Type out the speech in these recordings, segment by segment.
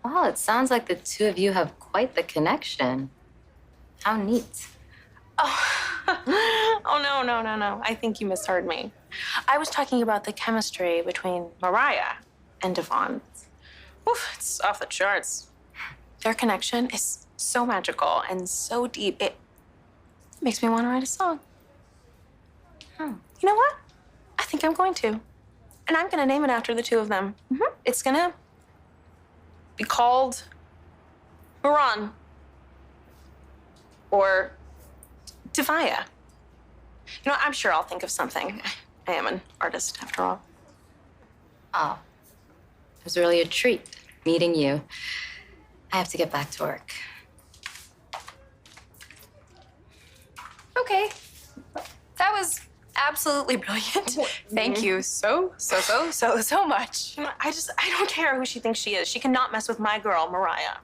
Well, it sounds like the two of you have quite the connection. How neat. Oh, no. I think you misheard me. I was talking about the chemistry between Mariah and Devon. Oof, it's off the charts. Their connection is so magical and so deep, it makes me want to write a song. You know what? I think I'm going to. And I'm going to name it after the two of them. It's going to be called Moran or Teriah. You know, I'm sure I'll think of something. I am an artist, after all. Oh, it was really a treat meeting you. I have to get back to work. Okay. That was absolutely brilliant. Thank you so much. You know, I don't care who she thinks she is. She cannot mess with my girl, Mariah.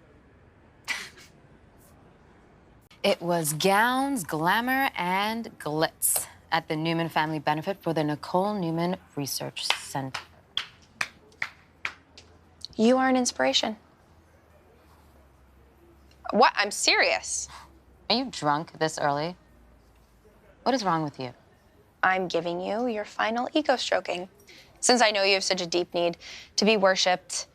It was gowns, glamour, and glitz at the Newman Family Benefit for the Nicole Newman Research Center. You are an inspiration. What? I'm serious. Are you drunk this early? What is wrong with you? I'm giving you your final ego stroking. Since I know you have such a deep need to be worshipped,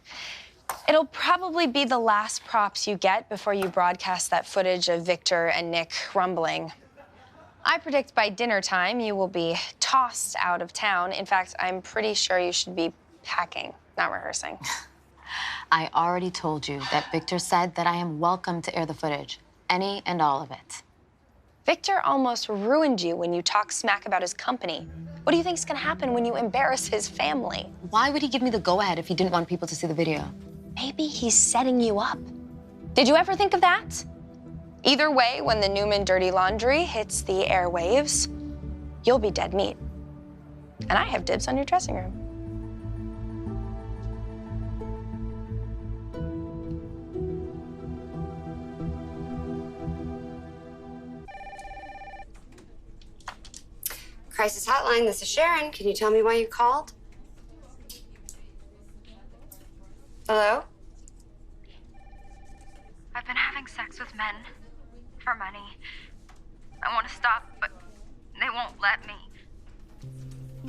it'll probably be the last props you get before you broadcast that footage of Victor and Nick rumbling. I predict by dinner time you will be tossed out of town. In fact, I'm pretty sure you should be packing, not rehearsing. I already told you that Victor said that I am welcome to air the footage, any and all of it. Victor almost ruined you when you talk smack about his company. What do you think's gonna happen when you embarrass his family? Why would he give me the go-ahead if he didn't want people to see the video? Maybe he's setting you up. Did you ever think of that? Either way, when the Newman dirty laundry hits the airwaves, you'll be dead meat. And I have dibs on your dressing room. Crisis hotline, this is Sharon. Can you tell me why you called? Hello? I've been having sex with men for money. I want to stop, but they won't let me.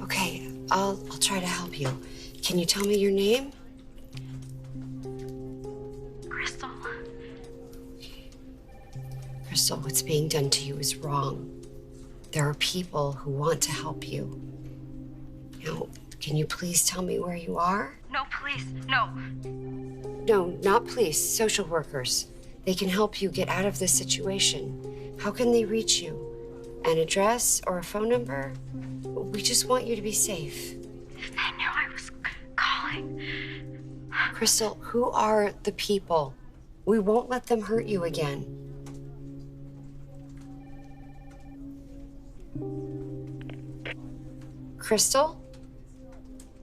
Okay, I'll try to help you. Can you tell me your name? Crystal. Crystal, what's being done to you is wrong. There are people who want to help you. Now, can you please tell me where you are? No, please, no. No, not police, social workers. They can help you get out of this situation. How can they reach you? An address or a phone number? We just want you to be safe. If they knew I was calling. Crystal, who are the people? We won't let them hurt you again. Crystal?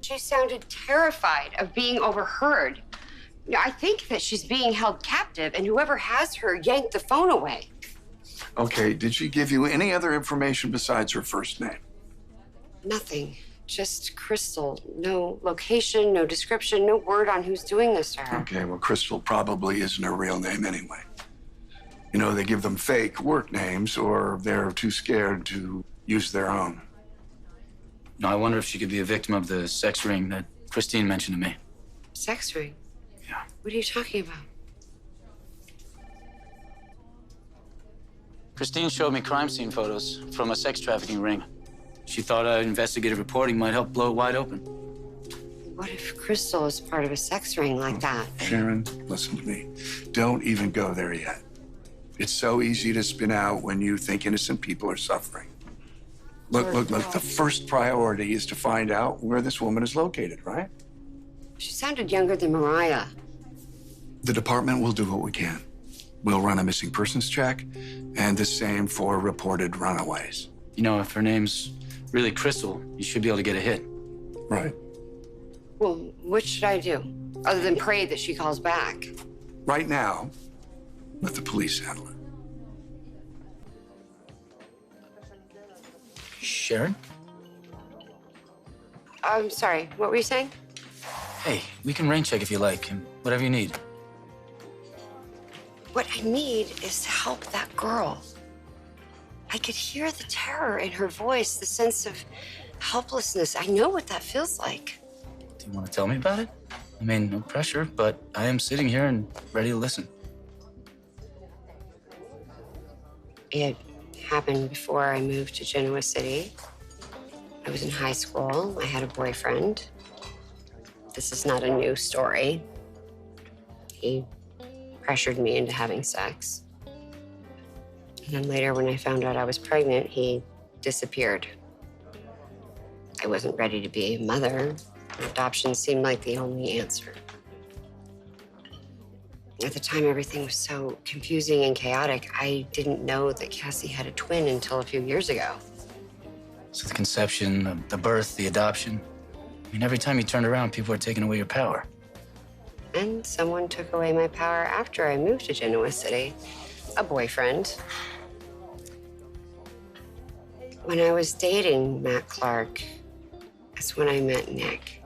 She sounded terrified of being overheard. I think that she's being held captive, and whoever has her yanked the phone away. Okay, did she give you any other information besides her first name? Nothing. Just Crystal. No location, no description, no word on who's doing this to her. Okay, well, Crystal probably isn't her real name anyway. You know, they give them fake work names, or they're too scared to use their own. No, I wonder if she could be a victim of the sex ring that Christine mentioned to me. Sex ring? Yeah. What are you talking about? Christine showed me crime scene photos from a sex trafficking ring. She thought investigative reporting might help blow it wide open. What if Crystal is part of a sex ring like that? Sharon, listen to me. Don't even go there yet. It's so easy to spin out when you think innocent people are suffering. Look. The first priority is to find out where this woman is located, right? She sounded younger than Mariah. The department will do what we can. We'll run a missing persons check, and the same for reported runaways. You know, if her name's really Crystal, you should be able to get a hit. Right. Well, what should I do? Other than pray that she calls back? Right now, let the police handle it. Sharon? I'm sorry, what were you saying? Hey, we can rain check if you like, and whatever you need. What I need is to help that girl. I could hear the terror in her voice, the sense of helplessness. I know what that feels like. Do you want to tell me about it? I mean, no pressure, but I am sitting here and ready to listen. It happened before I moved to Genoa City. I was in high school. I had a boyfriend. This is not a new story. He pressured me into having sex. And then later, when I found out I was pregnant, he disappeared. I wasn't ready to be a mother. Adoption seemed like the only answer. At the time, everything was so confusing and chaotic. I didn't know that Cassie had a twin until a few years ago. So the conception, the birth, the adoption. I mean, every time you turned around, people were taking away your power. And someone took away my power after I moved to Genoa City. A boyfriend. When I was dating Matt Clark, that's when I met Nick.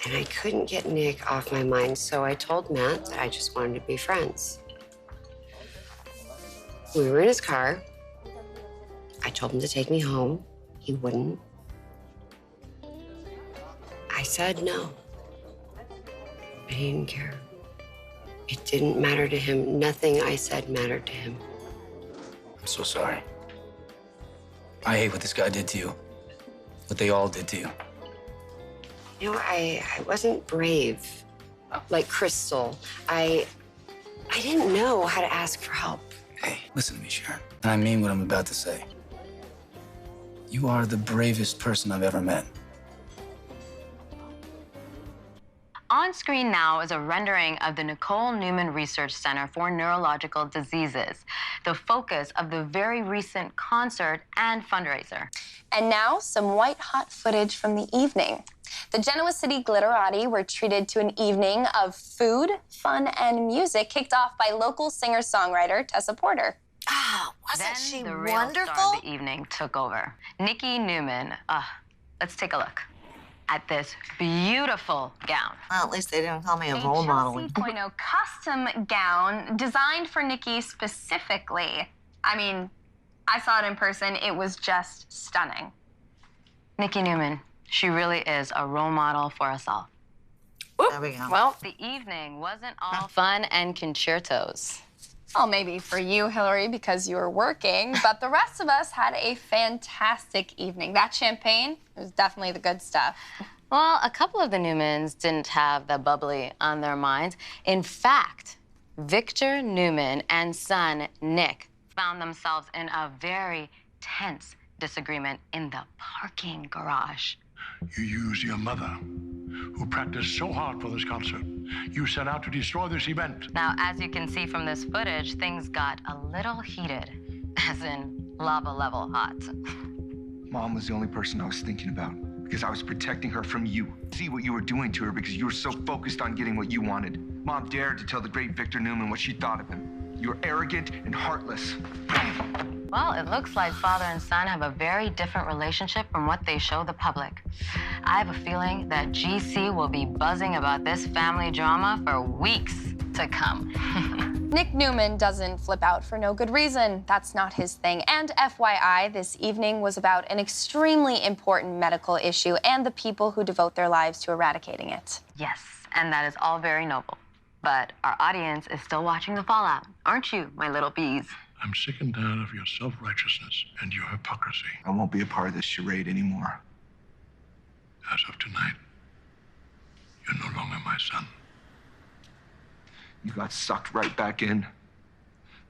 And I couldn't get Nick off my mind, so I told Matt that I just wanted to be friends. We were in his car. I told him to take me home. He wouldn't. I said no. But he didn't care. It didn't matter to him. Nothing I said mattered to him. I'm so sorry. I hate what this guy did to you. What they all did to you. You know, I wasn't brave like Crystal. I didn't know how to ask for help. Hey, listen to me, Sharon. And I mean what I'm about to say. You are the bravest person I've ever met. On screen now is a rendering of the Nicole Newman Research Center for Neurological Diseases, the focus of the very recent concert and fundraiser. And now, some white-hot footage from the evening. The Genoa City Glitterati were treated to an evening of food, fun, and music kicked off by local singer-songwriter Tessa Porter. Oh, wasn't Then she the real wonderful? star of the evening took over. Nikki Newman. Let's take a look at this beautiful gown. Well, at least they didn't call me a role modeling. A Chelsea 2.0 custom gown designed for Nikki specifically. I mean, I saw it in person. It was just stunning. Nikki Newman, she really is a role model for us all. There we go. Well, the evening wasn't all fun and concertos. Well, maybe for you, Hillary, because you were working, but the rest of us had a fantastic evening. That champagne was definitely the good stuff. Well, a couple of the Newmans didn't have the bubbly on their minds. In fact, Victor Newman and son Nick found themselves in a very tense disagreement in the parking garage. You used your mother, who practiced so hard for this concert. You set out to destroy this event. Now, as you can see from this footage, things got a little heated, as in lava level hot. Mom was the only person I was thinking about because I was protecting her from you. See what you were doing to her because you were so focused on getting what you wanted. Mom dared to tell the great Victor Newman what she thought of him. You were arrogant and heartless. Well, it looks like father and son have a very different relationship from what they show the public. I have a feeling that GC will be buzzing about this family drama for weeks to come. Nick Newman doesn't flip out for no good reason. That's not his thing. And FYI, this evening was about an extremely important medical issue and the people who devote their lives to eradicating it. Yes, and that is all very noble. But our audience is still watching the fallout, aren't you, my little bees? I'm sick and tired of your self-righteousness and your hypocrisy. I won't be a part of this charade anymore. As of tonight, you're no longer my son. You got sucked right back in,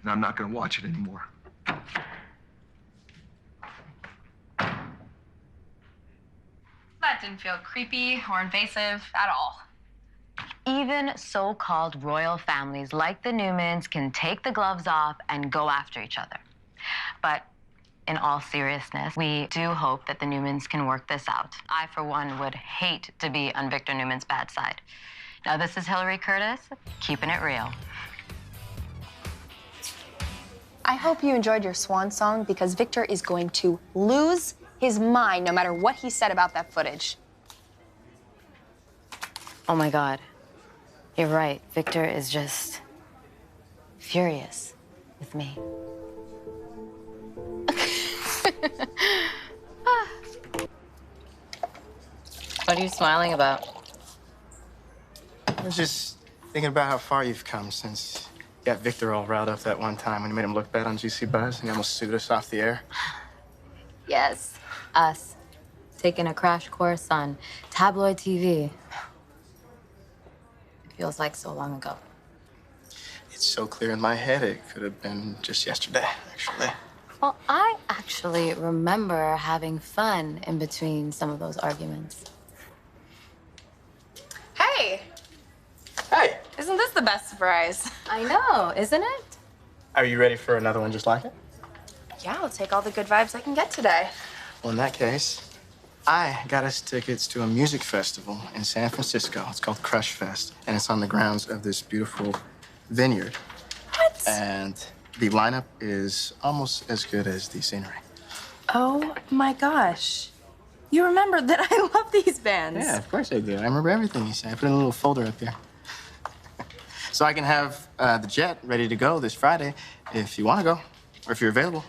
and I'm not gonna watch it anymore. That didn't feel creepy or invasive at all. Even so-called royal families like the Newmans can take the gloves off and go after each other. But in all seriousness, we do hope that the Newmans can work this out. I, for one, would hate to be on Victor Newman's bad side. Now, this is Hillary Curtis, keeping it real. I hope you enjoyed your swan song because Victor is going to lose his mind no matter what he said about that footage. Oh my God, you're right. Victor is just furious with me. What are you smiling about? I was just thinking about how far you've come since you got Victor all riled up that one time when you made him look bad on Juicy Buzz and he almost sued us off the air. Yes, us. Taking a crash course on tabloid TV. It feels like so long ago. It's so clear in my head, it could have been just yesterday, actually. Well, I actually remember having fun in between some of those arguments. Hey, Hey! isn't this the best surprise? I know, isn't it? Are you ready for another one just like it? Yeah, I'll take all the good vibes I can get today. Well, in that case, I got us tickets to a music festival in San Francisco. It's called Crush Fest, and it's on the grounds of this beautiful vineyard. What? And the lineup is almost as good as the scenery. Oh my gosh. You remember that I love these bands. Yeah, of course I do. I remember everything you said. I put in a little folder up there. So I can have the jet ready to go this Friday if you want to go, or if you're available.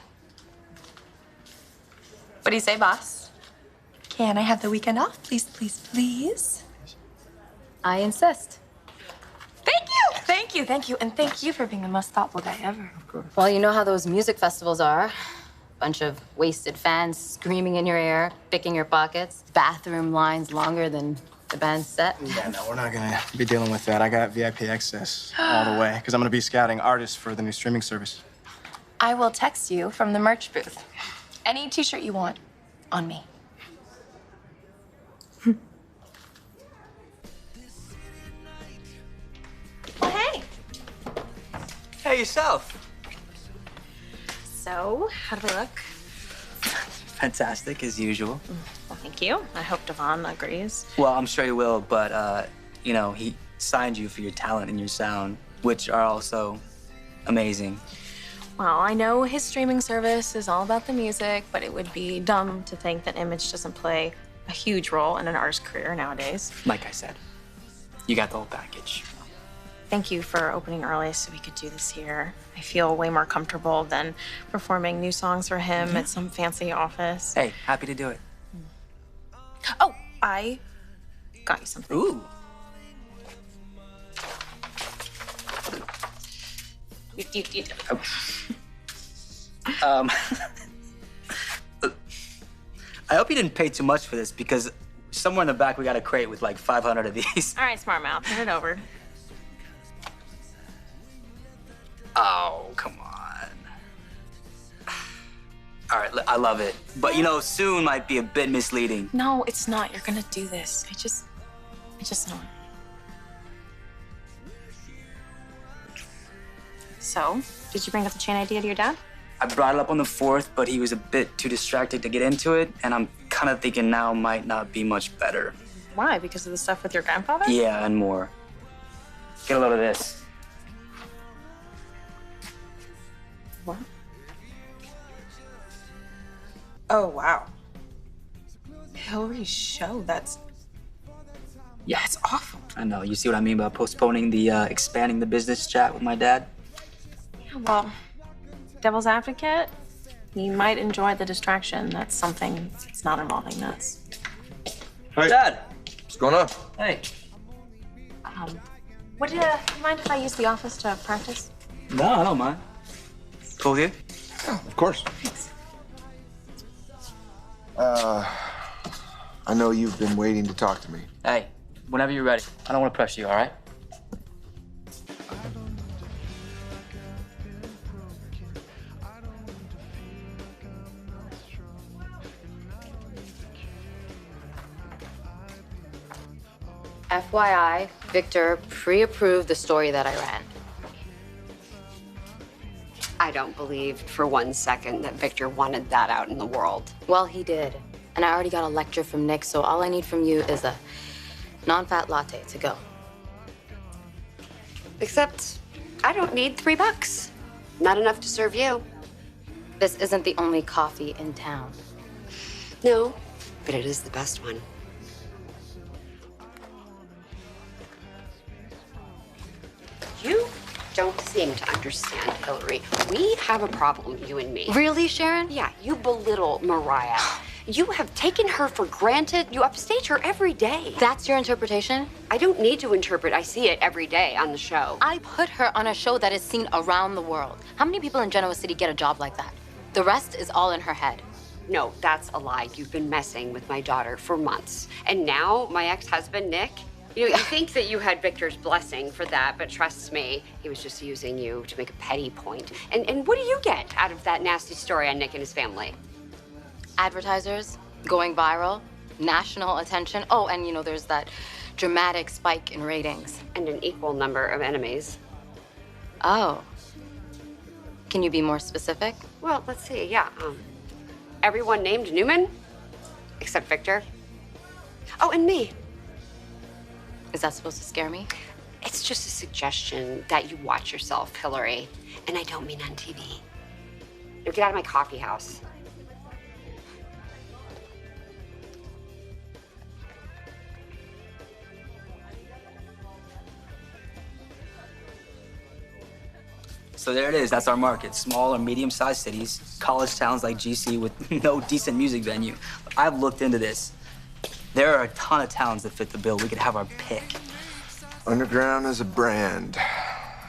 What do you say, boss? Can I have the weekend off, please, please, please? I insist. Thank you! Thank you, thank you, and thank you for being the most thoughtful guy ever. Of course. Well, you know how those music festivals are. Bunch of wasted fans screaming in your ear, picking your pockets, bathroom lines longer than the band's set. Yeah, no, we're not gonna be dealing with that. I got VIP access all the way, because I'm gonna be scouting artists for the new streaming service. I will text you from the merch booth. Any t-shirt you want, on me. Well, hey. Hey, yourself. So, how do we look? Fantastic, as usual. Well, thank you. I hope Devon agrees. Well, I'm sure he will, but, you know, he signed you for your talent and your sound, which are also amazing. Well, I know his streaming service is all about the music, but it would be dumb to think that image doesn't play a huge role in an artist's career nowadays. Like I said, you got the whole package. Thank you for opening early so we could do this here. I feel way more comfortable than performing new songs for him at some fancy office. Hey, happy to do it. Oh, I got you something. Ooh. I hope you didn't pay too much for this because somewhere in the back we got a crate with like 500 of these. All right, smart mouth, hand it over. Oh, come on. All right, I love it. But you know, soon might be a bit misleading. No, it's not. You're gonna do this. I just know it. So, did you bring up the chain idea to your dad? I brought it up on the 4th, but he was a bit too distracted to get into it, and I'm kind of thinking now might not be much better. Why? Because of the stuff with your grandfather? Yeah, and more. Get a load of this. What? Oh, wow. Hillary's show, that's awful. I know. You see what I mean by postponing the expanding the business chat with my dad? Yeah, well, devil's advocate, he might enjoy the distraction. That's something that's not involving this. Hey. Dad! What's going on? Hey. Would you mind if I use the office to practice? No, I don't mind. Cool with you? Yeah, of course. Thanks. I know you've been waiting to talk to me. Hey, whenever you're ready. I don't want to pressure you, all right? FYI, Victor pre-approved the story that I ran. I don't believe for 1 second that Victor wanted that out in the world. Well, he did. And I already got a lecture from Nick, so all I need from you is a non-fat latte to go. Except, I don't need $3. Not enough to serve you. This isn't the only coffee in town. No, but it is the best one. You don't seem to understand, Hillary. We have a problem, you and me. Really, Sharon? Yeah, you belittle Mariah. You have taken her for granted. You upstage her every day. That's your interpretation? I don't need to interpret. I see it every day on the show. I put her on a show that is seen around the world. How many people in Genoa City get a job like that? The rest is all in her head. No, that's a lie. You've been messing with my daughter for months. And now my ex-husband, Nick, you think that you had Victor's blessing for that, but trust me, he was just using you to make a petty point. And what do you get out of that nasty story on Nick and his family? Advertisers, going viral, national attention. Oh, and there's that dramatic spike in ratings. And an equal number of enemies. Oh. Can you be more specific? Well, let's see, yeah. Everyone named Newman, except Victor. Oh, and me. Is that supposed to scare me? It's just a suggestion that you watch yourself, Hillary. And I don't mean on TV. Now get out of my coffee house. So there it is. That's our market. Small or medium-sized cities, college towns like GC with no decent music venue. I've looked into this. There are a ton of towns that fit the bill. We could have our pick. Underground as a brand.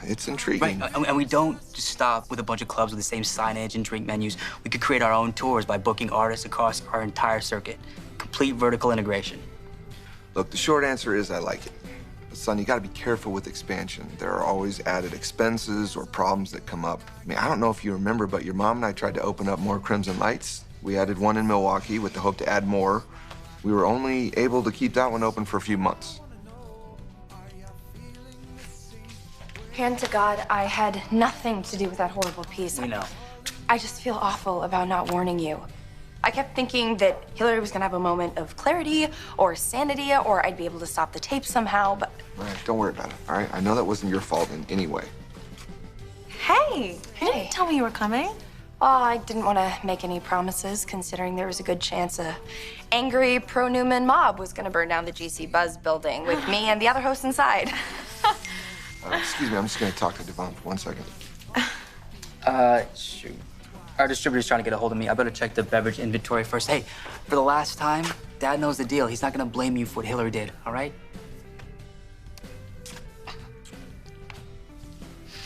It's intriguing. Right, and we don't just stop with a bunch of clubs with the same signage and drink menus. We could create our own tours by booking artists across our entire circuit. Complete vertical integration. Look, the short answer is I like it. But son, you gotta be careful with expansion. There are always added expenses or problems that come up. I mean, I don't know if you remember, but your mom and I tried to open up more Crimson Lights. We added one in Milwaukee with the hope to add more. We were only able to keep that one open for a few months. Hand to God, I had nothing to do with that horrible piece. We know. I just feel awful about not warning you. I kept thinking that Hillary was gonna have a moment of clarity or sanity, or I'd be able to stop the tape somehow, but... All right, don't worry about it, all right? I know that wasn't your fault in any way. Hey, you didn't tell me you were coming. Oh, I didn't want to make any promises, considering there was a good chance a angry pro-Newman mob was gonna burn down the GC Buzz building with me and the other hosts inside. Excuse me, I'm just gonna talk to Devon for 1 second. Shoot. Our distributor's trying to get a hold of me. I better check the beverage inventory first. Hey, for the last time, Dad knows the deal. He's not gonna blame you for what Hillary did, all right?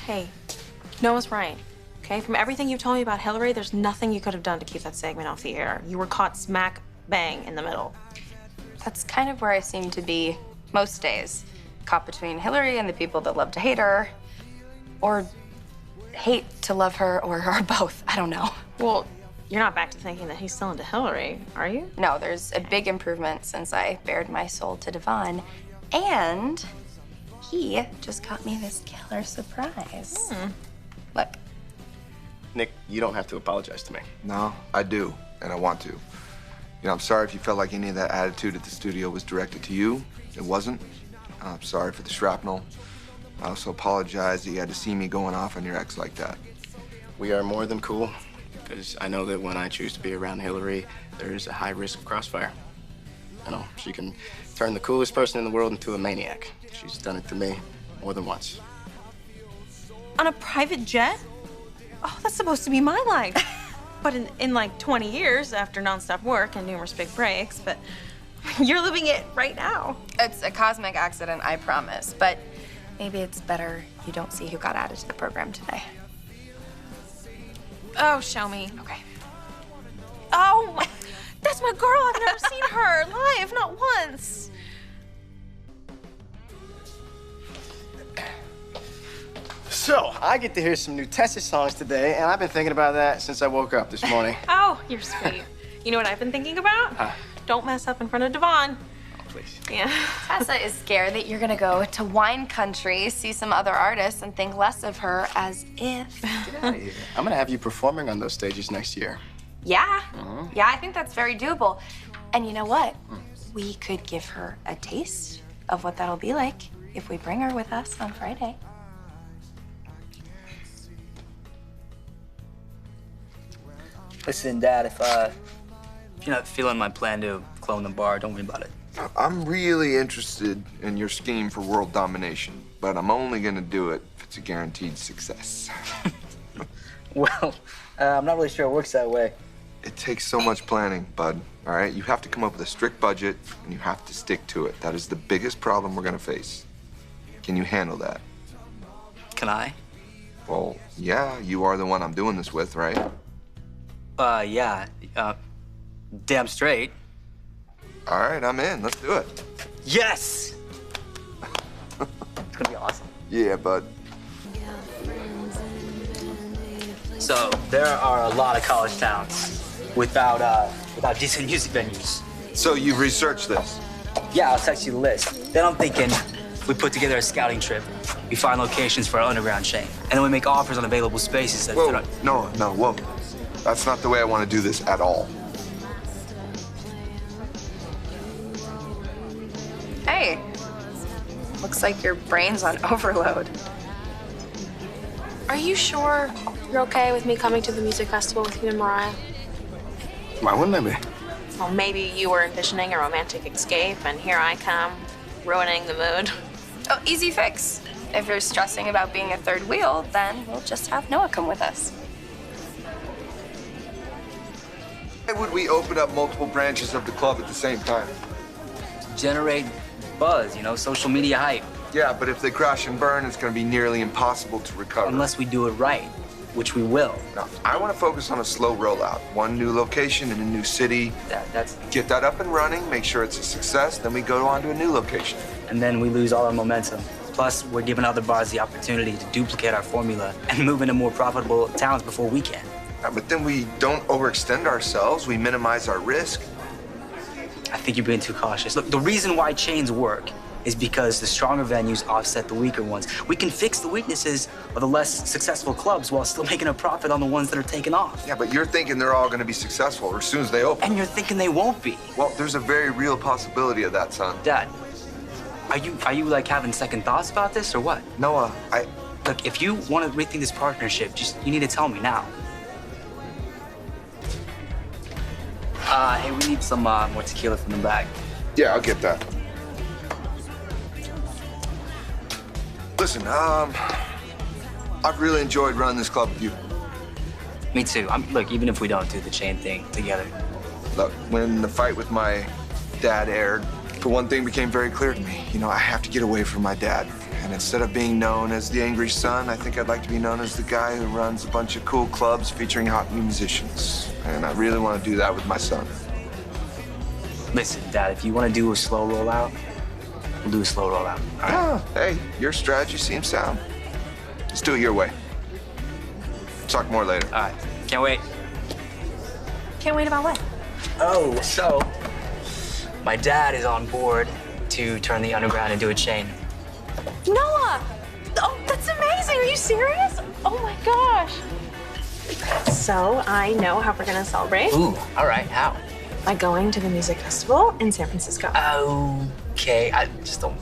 Hey, Noah's right. Okay, from everything you've told me about Hillary, there's nothing you could have done to keep that segment off the air. You were caught smack bang in the middle. That's kind of where I seem to be most days. Caught between Hillary and the people that love to hate her, or hate to love her, or both. I don't know. Well, you're not back to thinking that he's still into Hillary, are you? No, there's a big improvement since I bared my soul to Devon. And he just got me this killer surprise. Look. Nick, you don't have to apologize to me. No, I do, and I want to. I'm sorry if you felt like any of that attitude at the studio was directed to you. It wasn't. I'm sorry for the shrapnel. I also apologize that you had to see me going off on your ex like that. We are more than cool, because I know that when I choose to be around Hillary, there is a high risk of crossfire. She can turn the coolest person in the world into a maniac. She's done it to me more than once. On a private jet? Oh, that's supposed to be my life. But in like 20 years after nonstop work and numerous big breaks, but you're living it right now. It's a cosmic accident, I promise. But maybe it's better you don't see who got added to the program today. Oh, show me. Okay. Oh, that's my girl. I've never seen her live, not once. So, I get to hear some new Tessa songs today, and I've been thinking about that since I woke up this morning. Oh, you're sweet. You know what I've been thinking about? Don't mess up in front of Devon. Oh, please. Yeah. Tessa is scared that you're gonna go to wine country, see some other artists, and think less of her as if. Get out of here. I'm gonna have you performing on those stages next year. Yeah. Yeah, I think that's very doable. And you know what? We could give her a taste of what that'll be like if we bring her with us on Friday. Listen, Dad, if you're not feeling my plan to clone the bar, don't worry about it. I'm really interested in your scheme for world domination, but I'm only gonna do it if it's a guaranteed success. Well, I'm not really sure it works that way. It takes so much planning, bud. All right? You have to come up with a strict budget, and you have to stick to it. That is the biggest problem we're gonna face. Can you handle that? Can I? Well, yeah, you are the one I'm doing this with, right? Yeah. Damn straight. All right, I'm in. Let's do it. Yes! It's gonna be awesome. Yeah, bud. So, there are a lot of college towns without decent music venues. So you've researched this? Yeah, I'll text you the list. Then I'm thinking we put together a scouting trip. We find locations for our underground chain. And then we make offers on available spaces that Whoa, fit our... no, whoa. That's not the way I want to do this at all. Hey, looks like your brain's on overload. Are you sure you're okay with me coming to the music festival with you and Mariah? Why wouldn't I be? Well, maybe you were envisioning a romantic escape, and here I come, ruining the mood. Oh, easy fix. If you're stressing about being a third wheel, then we'll just have Noah come with us. Why would we open up multiple branches of the club at the same time? Generate buzz, you know, social media hype. Yeah, but if they crash and burn, it's going to be nearly impossible to recover. Unless we do it right, which we will. No, I want to focus on a slow rollout. One new location in a new city. Get that up and running, make sure it's a success, then we go on to a new location. And then we lose all our momentum. Plus, we're giving other bars the opportunity to duplicate our formula and move into more profitable towns before we can. But then we don't overextend ourselves. We minimize our risk. I think you're being too cautious. Look, the reason why chains work is because the stronger venues offset the weaker ones. We can fix the weaknesses of the less successful clubs while still making a profit on the ones that are taking off. Yeah, but you're thinking they're all going to be successful as soon as they open. And you're thinking they won't be. Well, there's a very real possibility of that, son. Dad, are you like having second thoughts about this or what? Noah, Look, if you want to rethink this partnership, you need to tell me now. Hey, we need some more tequila from the bag. Yeah, I'll get that. Listen, I've really enjoyed running this club with you. Me too. Look, even if we don't do the chain thing together. Look, when the fight with my dad aired, for one thing became very clear to me. You know, I have to get away from my dad. And instead of being known as the angry son, I think I'd like to be known as the guy who runs a bunch of cool clubs featuring hot new musicians. And I really want to do that with my son. Listen, Dad, if you want to do a slow rollout, we'll do a slow rollout. All right? Oh, hey, your strategy seems sound. Let's do it your way. Talk more later. All right. Can't wait. Can't wait about what? Oh, so my dad is on board to turn the underground into a chain. Noah! Oh, that's amazing. Are you serious? Oh my gosh. So I know how we're gonna celebrate. Ooh, all right. How? By going to the music festival in San Francisco. Okay, I just don't.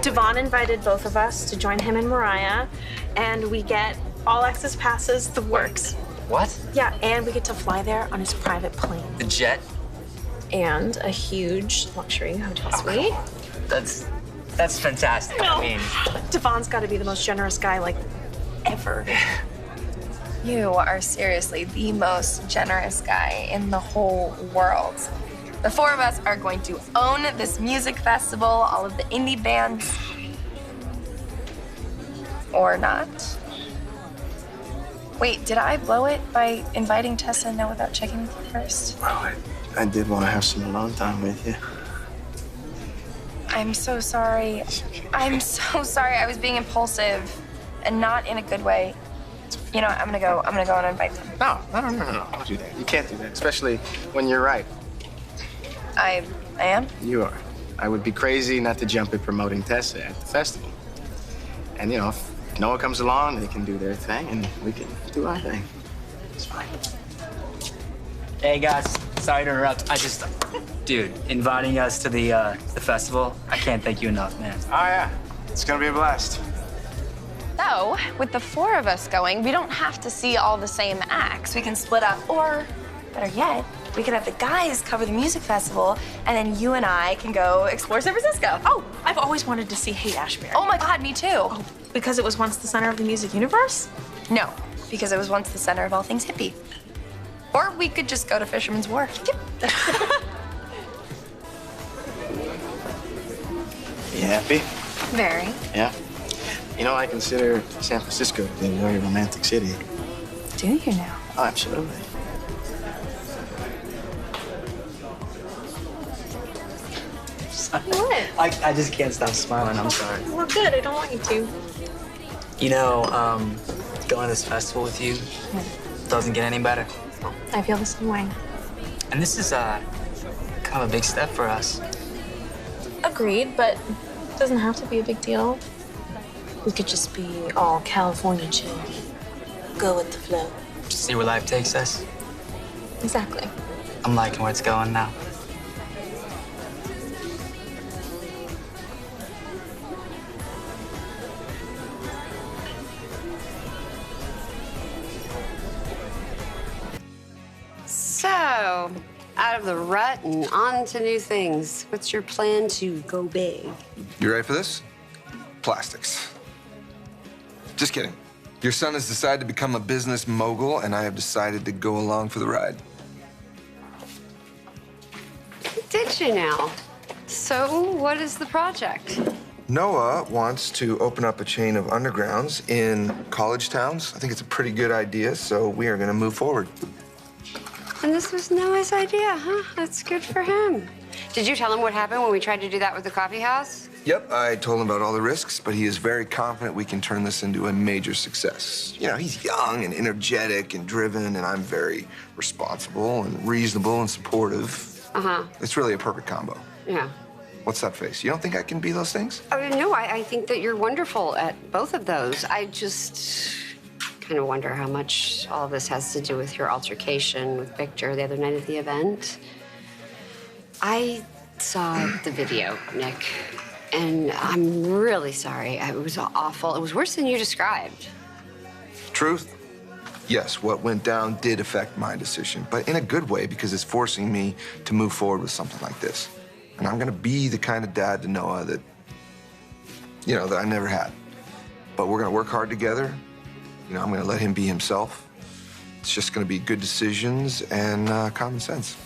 Devon invited both of us to join him and Mariah, and we get all access passes, the works. What? Yeah, and we get to fly there on his private plane. The jet? And a huge luxury hotel suite. That's fantastic. No. I mean, Devon's got to be the most generous guy, like, ever. You are seriously the most generous guy in the whole world. The four of us are going to own this music festival, all of the indie bands. Or not. Wait, did I blow it by inviting Tessa and Noah without checking with you first? Well, I did want to have some alone time with you. I'm so sorry. I'm so sorry. I was being impulsive and not in a good way. You know, I'm gonna go and invite them. No. Don't do that. You can't do that, especially when you're right. I am? You are. I would be crazy not to jump at promoting Tessa at the festival. And, you know, if Noah comes along, they can do their thing, and we can do our thing. It's fine. hey guys, sorry to interrupt. Dude, inviting us to the festival, I can't thank you enough, man. Oh, yeah. It's gonna be a blast. So, with the four of us going, we don't have to see all the same acts. We can split up, or better yet, we can have the guys cover the music festival, and then you and I can go explore San Francisco. Oh, I've always wanted to see Haight Ashbury. Oh my God, me too. Oh, because it was once the center of the music universe? No, because it was once the center of all things hippie. Or we could just go to Fisherman's Wharf. You happy? Very. Yeah. You know, I consider San Francisco to be a very romantic city. Do you now? Oh, absolutely. What? I just can't stop smiling. I'm sorry. Well, good. I don't want you to. You know, going to this festival with you doesn't get any better. I feel the same way. And this is kind of a big step for us. Agreed, but it doesn't have to be a big deal. We could just be all California chill. Go with the flow. See where life takes us. Exactly. I'm liking where it's going now. So, out of the rut and on to new things. What's your plan to go big? You ready for this? Plastics. Just kidding. Your son has decided to become a business mogul, and I have decided to go along for the ride. Did you now? So, what is the project? Noah wants to open up a chain of undergrounds in college towns. I think it's a pretty good idea, so we are going to move forward. And this was Noah's idea, huh? That's good for him. Did you tell him what happened when we tried to do that with the coffee house? Yep, I told him about all the risks, but he is very confident we can turn this into a major success. You know, he's young and energetic and driven, and I'm very responsible and reasonable and supportive. Uh-huh. It's really a perfect combo. Yeah. What's that face? You don't think I can be those things? No, I think that you're wonderful at both of those. I just kind of wonder how much all this has to do with your altercation with Victor the other night at the event. I saw the video, Nick, and I'm really sorry. It was awful. It was worse than you described. Truth? Yes, what went down did affect my decision, but in a good way because it's forcing me to move forward with something like this. And I'm gonna be the kind of dad to Noah that, that I never had. But we're gonna work hard together. I'm gonna let him be himself. It's just gonna be good decisions and common sense.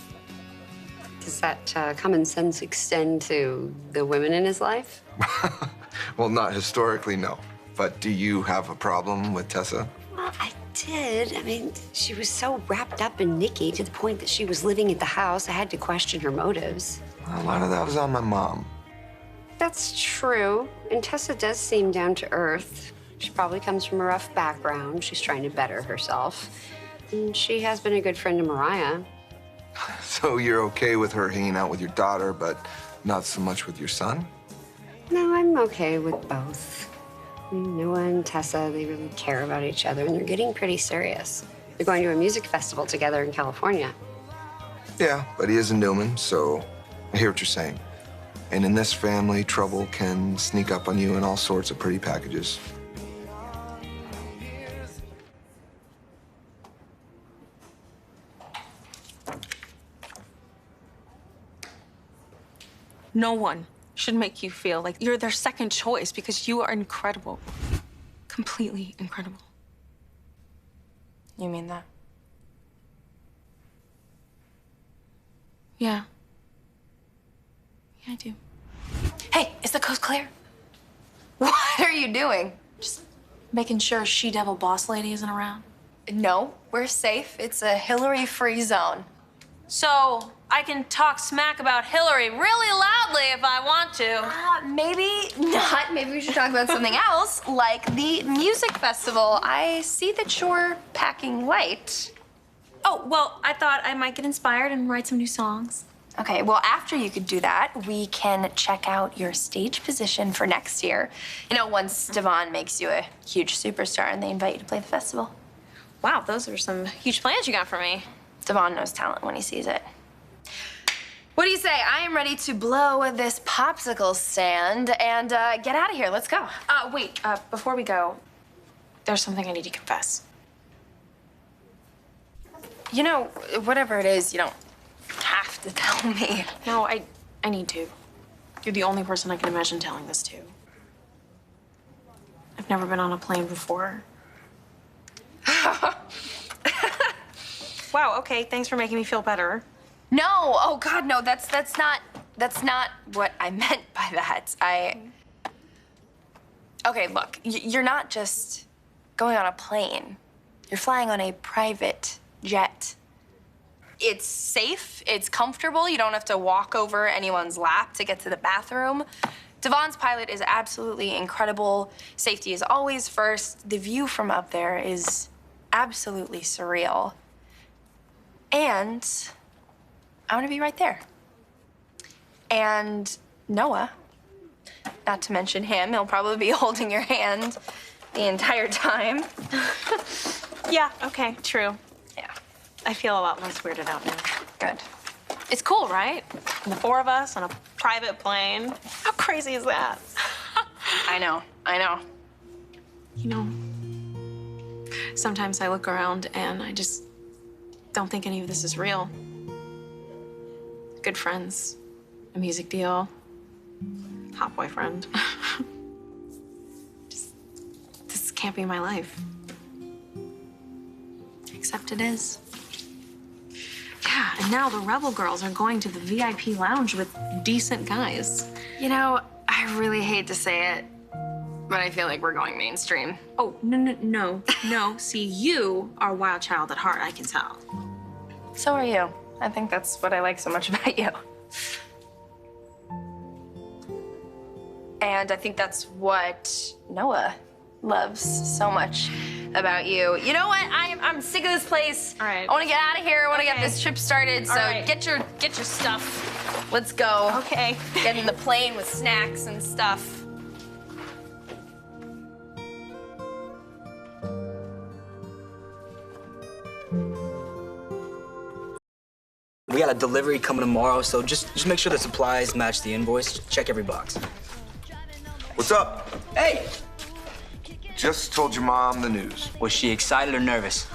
Does that common sense extend to the women in his life? Well, not historically, no. But do you have a problem with Tessa? Well, I did. I mean, she was so wrapped up in Nikki to the point that she was living at the house. I had to question her motives. A lot of that was on my mom. That's true. And Tessa does seem down to earth. She probably comes from a rough background. She's trying to better herself. And she has been a good friend to Mariah. So you're okay with her hanging out with your daughter, but not so much with your son? No, I'm okay with both. I mean, Noah and Tessa, they really care about each other, and they're getting pretty serious. They're going to a music festival together in California. Yeah, but he is a Newman, so I hear what you're saying. And in this family, trouble can sneak up on you in all sorts of pretty packages. No one should make you feel like you're their second choice because you are incredible. Completely incredible. You mean that? Yeah. Yeah, I do. Hey, is the coast clear? What are you doing? Just making sure she-devil boss lady isn't around. No, we're safe. It's a Hillary-free zone. So I can talk smack about Hillary really loudly if I want to. Maybe not. Maybe we should talk about something else, like the music festival. I see that you're packing light. Oh, well, I thought I might get inspired and write some new songs. Okay, well, after you could do that, we can check out your stage position for next year. Once Devon makes you a huge superstar and they invite you to play the festival. Wow, those are some huge plans you got for me. Devon knows talent when he sees it. What do you say? I am ready to blow this popsicle stand and get out of here. Let's go. Wait, before we go, there's something I need to confess. Whatever it is, you don't have to tell me. No, I need to. You're the only person I can imagine telling this to. I've never been on a plane before. Wow, okay, thanks for making me feel better. No, oh God, no, that's not what I meant by that. Okay, look, you're not just going on a plane. You're flying on a private jet. It's safe, it's comfortable, you don't have to walk over anyone's lap to get to the bathroom. Devon's pilot is absolutely incredible. Safety is always first. The view from up there is absolutely surreal. And I want to be right there. And Noah, not to mention him, he'll probably be holding your hand the entire time. Yeah, okay, true. Yeah. I feel a lot less weirded out now. Good. It's cool, right? And the four of us on a private plane. How crazy is that? I know. You know, sometimes I look around and I just don't think any of this is real. Good friends, a music deal, hot boyfriend. This can't be my life. Except it is. Yeah, and now the Rebel girls are going to the VIP lounge with decent guys. You know, I really hate to say it, but I feel like we're going mainstream. Oh, no. See, you are a wild child at heart, I can tell. So are you. I think that's what I like so much about you. And I think that's what Noah loves so much about you. You know what? I'm sick of this place. All right. I want to get out of here. I want to get Okay. this trip started. So All right. get your stuff. Let's go. Okay. Get in the plane with snacks and stuff. We got a delivery coming tomorrow, so just make sure the supplies match the invoice. Check every box. What's up? Hey! Just told your mom the news. Was she excited or nervous?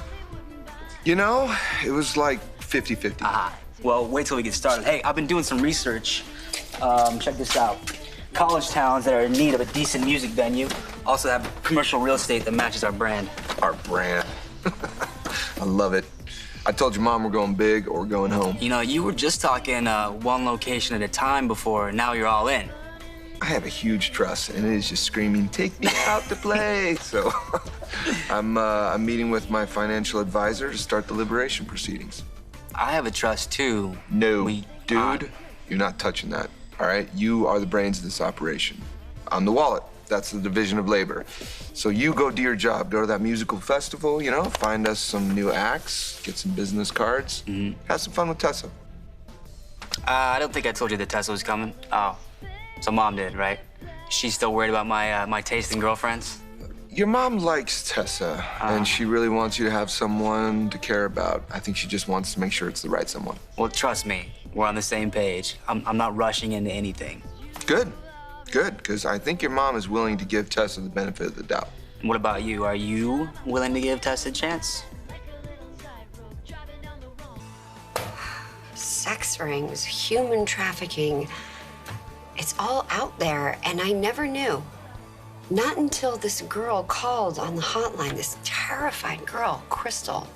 You know, it was like 50-50. Aha. Well, wait till we get started. Hey, I've been doing some research. Check this out. College towns that are in need of a decent music venue also have commercial real estate that matches our brand. Our brand. I love it. I told your mom we're going big or we're going home. You know, you were just talking one location at a time before, now you're all in. I have a huge trust, and it is just screaming, take me out to play. So I'm meeting with my financial advisor to start the liberation proceedings. I have a trust too. No, dude, you're not touching that, all right? You are the brains of this operation. I'm the wallet. That's the division of labor. So you go do your job. Go to that musical festival, you know, find us some new acts, get some business cards, have some fun with Tessa. I don't think I told you that Tessa was coming. Oh, so Mom did, right? She's still worried about my taste in girlfriends? Your mom likes Tessa, and she really wants you to have someone to care about. I think she just wants to make sure it's the right someone. Well, trust me, we're on the same page. I'm not rushing into anything. Good, because I think your mom is willing to give Tessa the benefit of the doubt. And what about you? Are you willing to give Tessa a chance? Sex rings, human trafficking. It's all out there, and I never knew. Not until this girl called on the hotline, this terrified girl, Crystal.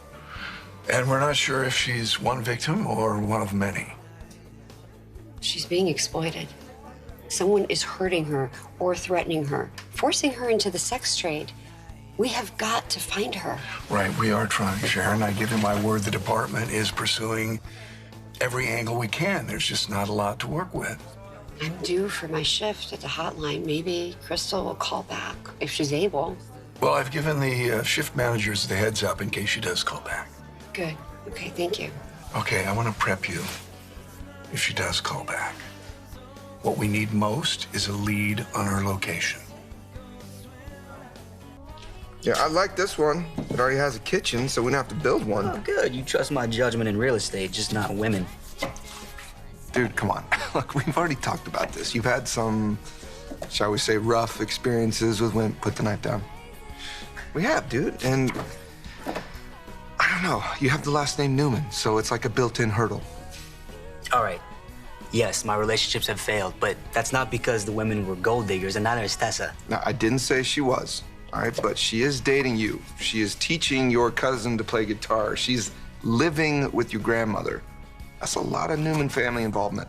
And we're not sure if she's one victim or one of many. She's being exploited. Someone is hurting her or threatening her, forcing her into the sex trade. We have got to find her. Right, we are trying, Sharon. I give you my word, the department is pursuing every angle we can. There's just not a lot to work with. I'm due for my shift at the hotline. Maybe Crystal will call back if she's able. Well, I've given the shift managers the heads up in case she does call back. Good. Okay, thank you. Okay, I want to prep you if she does call back. What we need most is a lead on her location. Yeah, I like this one. It already has a kitchen, so we don't have to build one. Oh, good. You trust my judgment in real estate, just not women. Dude, come on. Look, we've already talked about this. You've had some, shall we say, rough experiences with women. Put the knife down. We have, dude. And I don't know. You have the last name Newman, so it's like a built-in hurdle. All right. Yes, my relationships have failed, but that's not because the women were gold diggers, and neither is Tessa. Now, I didn't say she was, all right? But she is dating you. She is teaching your cousin to play guitar. She's living with your grandmother. That's a lot of Newman family involvement.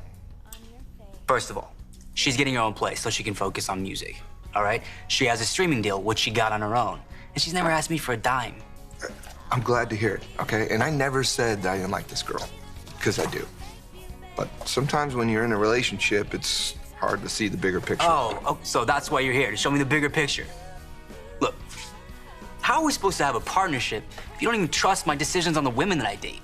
First of all, she's getting her own place so she can focus on music, all right? She has a streaming deal, which she got on her own, and she's never asked me for a dime. I'm glad to hear it, okay? And I never said that I didn't like this girl, because I do. But sometimes when you're in a relationship, it's hard to see the bigger picture. Oh, so that's why you're here, to show me the bigger picture. Look, how are we supposed to have a partnership if you don't even trust my decisions on the women that I date?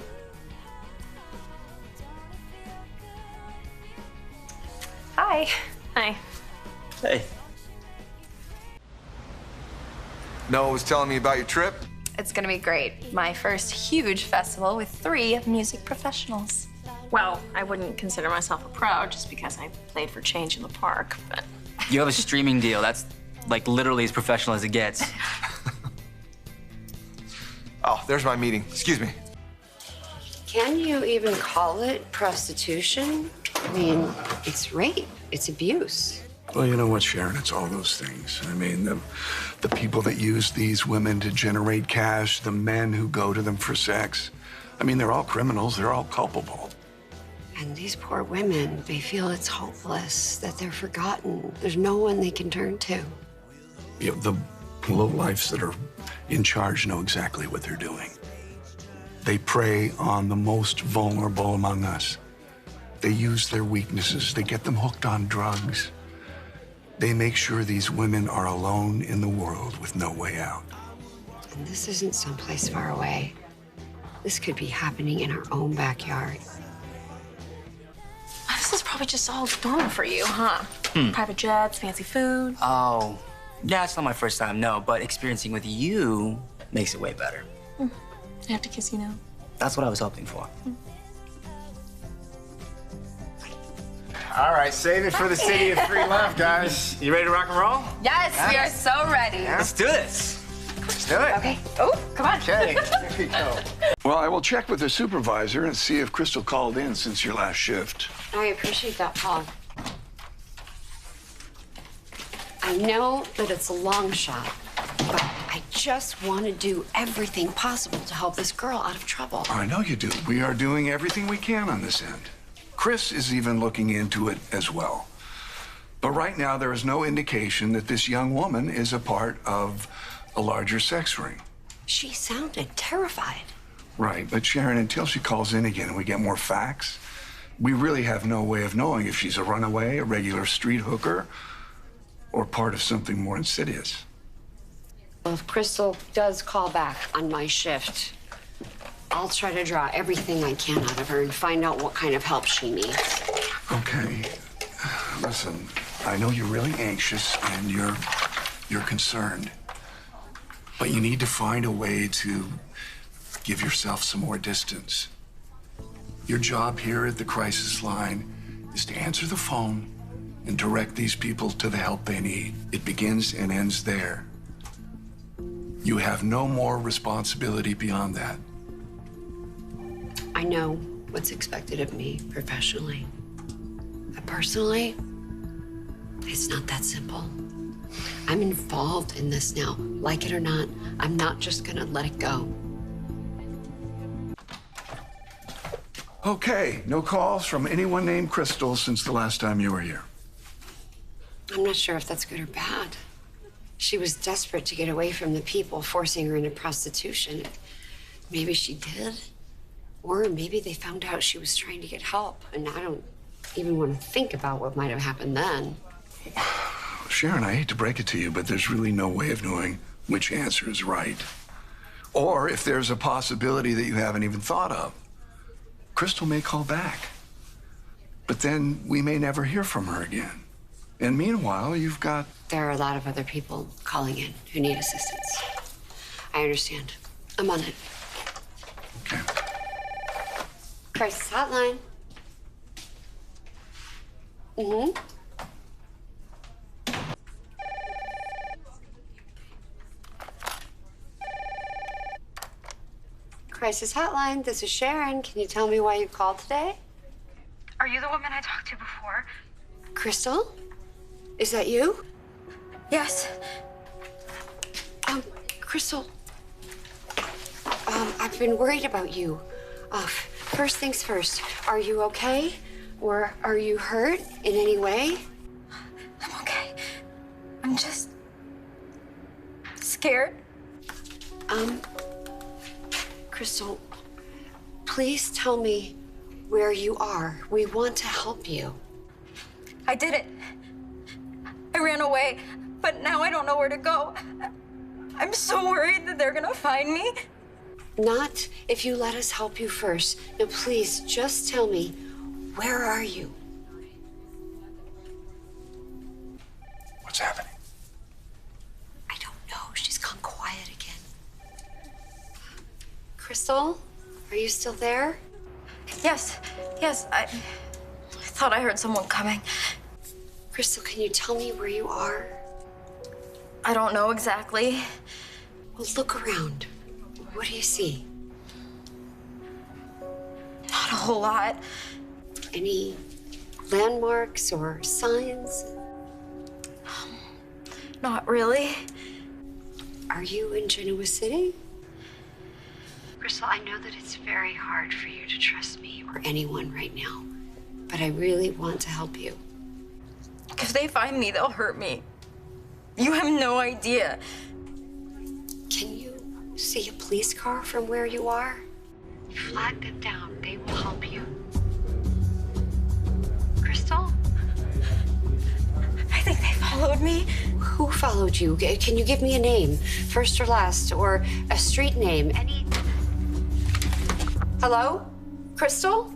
Hi. Hi. Hey. Noah was telling me about your trip. It's gonna be great. My first huge festival with 3 music professionals. Well, I wouldn't consider myself a pro just because I played for change in the park, but... You have a streaming deal. That's like literally as professional as it gets. Oh, there's my meeting. Excuse me. Can you even call it prostitution? I mean, it's rape, it's abuse. Well, you know what, Sharon? It's all those things. I mean, the people that use these women to generate cash, the men who go to them for sex. I mean, they're all criminals. They're all culpable. And these poor women, they feel it's hopeless, that they're forgotten. There's no one they can turn to. You know, the lowlifes that are in charge know exactly what they're doing. They prey on the most vulnerable among us. They use their weaknesses. They get them hooked on drugs. They make sure these women are alone in the world with no way out. And this isn't someplace far away. This could be happening in our own backyard. This is probably just all normal for you, huh? Private jets, fancy food. Oh, yeah, it's not my first time, no, but experiencing with you makes it way better. I have to kiss you now. That's what I was hoping for. All right, save it for the city of free love, guys. You ready to rock and roll? Yes, we are so ready. Let's do this. Let's do it. Okay. Oh, come on. Okay, here we go. Well, I will check with the supervisor and see if Crystal called in since your last shift. I appreciate that, Paul. I know that it's a long shot, but I just want to do everything possible to help this girl out of trouble. I know you do. We are doing everything we can on this end. Chris is even looking into it as well. But right now, there is no indication that this young woman is a part of a larger sex ring. She sounded terrified. Right, but Sharon, until she calls in again and we get more facts, we really have no way of knowing if she's a runaway, a regular street hooker, or part of something more insidious. Well, if Crystal does call back on my shift, I'll try to draw everything I can out of her and find out what kind of help she needs. Okay. Listen, I know you're really anxious and you're concerned, but you need to find a way to give yourself some more distance. Your job here at the crisis line is to answer the phone and direct these people to the help they need. It begins and ends there. You have no more responsibility beyond that. I know what's expected of me professionally. But personally, it's not that simple. I'm involved in this now. Like it or not, I'm not just gonna let it go. Okay, no calls from anyone named Crystal since the last time you were here. I'm not sure if that's good or bad. She was desperate to get away from the people forcing her into prostitution. Maybe she did. Or maybe they found out she was trying to get help, and I don't even want to think about what might have happened then. Sharon, I hate to break it to you, but there's really no way of knowing which answer is right. Or if there's a possibility that you haven't even thought of. Crystal may call back, but then we may never hear from her again. And meanwhile, you've got... There are a lot of other people calling in who need assistance. I understand. I'm on it. Okay. Crisis hotline. Crisis hotline, this is Sharon. Can you tell me why you called today? Are Are you the woman I talked to before? Crystal? Is that you? Yes. Crystal. I've been worried about you. First things first, are you okay? Or are you hurt in any way? I'm okay. I'm just scared. Crystal, please tell me where you are. We want to help you. I did it. I ran away, but now I don't know where to go. I'm so worried that they're gonna find me. Not if you let us help you first. Now, please, just tell me, where are you? What's happening? I don't know. She's gone quiet again. Crystal, are you still there? Yes, I thought I heard someone coming. Crystal, can you tell me where you are? I don't know exactly. Well, look around. What do you see? Not a whole lot. Any landmarks or signs? Not really. Are you in Genoa City? Crystal, I know that it's very hard for you to trust me or anyone right now, but I really want to help you. If they find me, they'll hurt me. You have no idea. Can you see a police car from where you are? Flag them down. They will help you. Crystal? I think they followed me. Who followed you? Can you give me a name? First or last, or a street name? Any... Hello? Crystal?